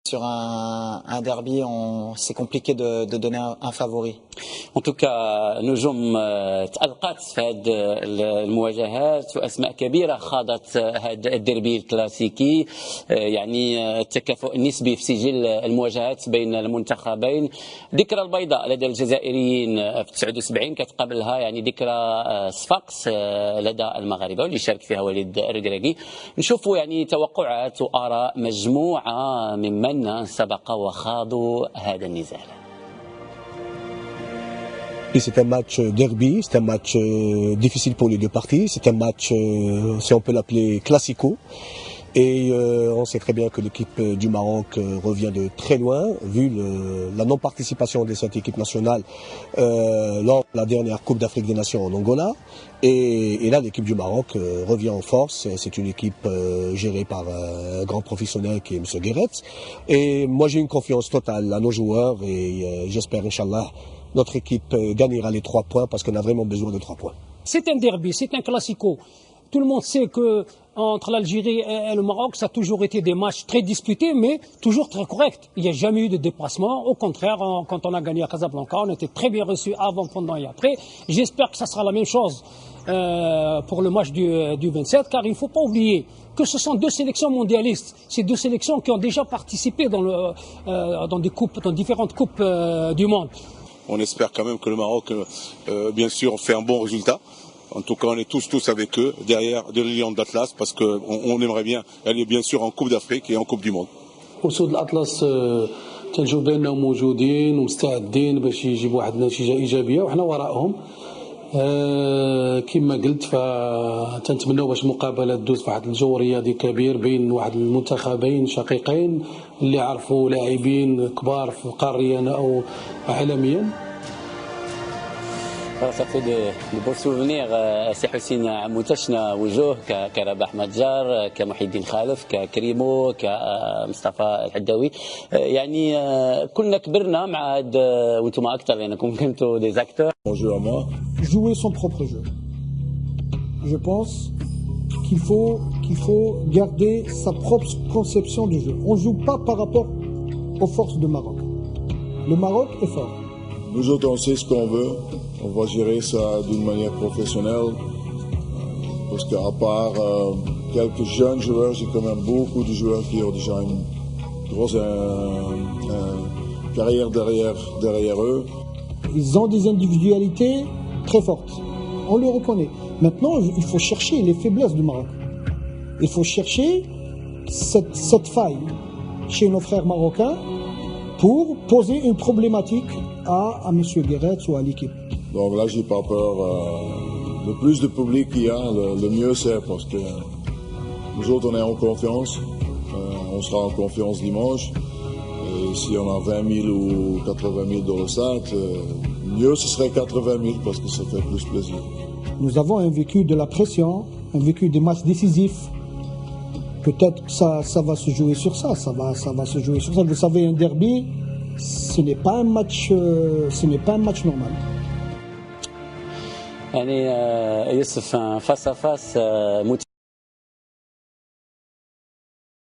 Sur un derby, c'est compliqué de donner un favori. En tout cas نجوم تألقت في هذه المواجهات وأسماء كبيرة خاضت هذا الديربي الكلاسيكي. يعني التكافؤ النسبي في سجل المواجهات بين المنتخبين. ذكرى البيضاء لدى الجزائريين في 79 كتقابلها يعني ذكرى صفاقس لدى المغاربة واللي شارك فيها وليد الركراكي. نشوفوا يعني توقعات وآراء مجموعة ممن سبق وخاضوا هذا النزال. C'est un match derby, c'est un match difficile pour les deux parties, c'est un match, si on peut l'appeler classico. Et on sait très bien que l'équipe du Maroc revient de très loin, vu la non-participation de cette équipe nationale lors de la dernière Coupe d'Afrique des Nations en Angola. Et là, l'équipe du Maroc revient en force. C'est une équipe gérée par un grand professionnel qui est M. Guéret. Et moi, j'ai une confiance totale à nos joueurs et j'espère, Inch'Allah, notre équipe gagnera les 3 points parce qu'on a vraiment besoin de 3 points. C'est un derby, c'est un classico. Tout le monde sait que entre l'Algérie et le Maroc, ça a toujours été des matchs très disputés, mais toujours très corrects. Il n'y a jamais eu de déplacement. Au contraire, quand on a gagné à Casablanca, on était très bien reçus avant, pendant et après. J'espère que ça sera la même chose pour le match du 27, car il ne faut pas oublier que ce sont 2 sélections mondialistes. Ces 2 sélections qui ont déjà participé dans différentes coupes du monde. On espère quand même que le Maroc, bien sûr, fait un bon résultat. En tout cas, on est tous avec eux, derrière les Lions d'Atlas, parce qu'on aimerait bien aller bien sûr en Coupe d'Afrique et en Coupe du Monde. أسود الأطلس تنشوف بأنهم موجودين ومستعدين باش يجيبوا واحد النتيجة إيجابية وحنا وراءهم. كما قلت فتنتمنوا باش المقابلة تدوز في واحد الجو رياضي كبير بين واحد المنتخبين شقيقين اللي عرفوا لاعبين كبار في قاريا أو عالميا. Ça fait de beaux souvenirs. سي حسين عموتشنا وجوه كرباح متجار كمحي الدين خالف ككريمو كمصطفى الحداوي. يعني كلنا كبرنا مع هاد وانتم اكثر لانكم كنتوا دي زاكتور. Jouer son propre jeu. Je pense qu'il faut garder sa propre conception du jeu. On ne joue pas par rapport aux forces du Maroc. Le Maroc est fort. Nous autres, on sait ce qu'on veut. On va gérer ça d'une manière professionnelle. Parce qu'à part quelques jeunes joueurs, j'ai quand même beaucoup de joueurs qui ont déjà une grosse carrière derrière eux. Ils ont des individualités très fortes. On le reconnaît. Maintenant, il faut chercher les faiblesses du Maroc. Il faut chercher cette faille chez nos frères marocains pour poser une problématique à M. Guéret ou à l'équipe. Donc là, j'ai pas peur. Le plus de public qu'il y a, le mieux c'est parce que nous autres, on est en confiance. On sera en confiance dimanche. Et si on a 20 000 ou 80 000 dans le stade, mieux ce serait 80 000 parce que ça fait plus plaisir. Nous avons un vécu de la pression, un vécu des matchs décisifs. Peut-être que ça va se jouer sur ça. Ça va se jouer sur ça. Vous savez, un derby, ce n'est pas un match normal. يعني يوسف فاس ا فاس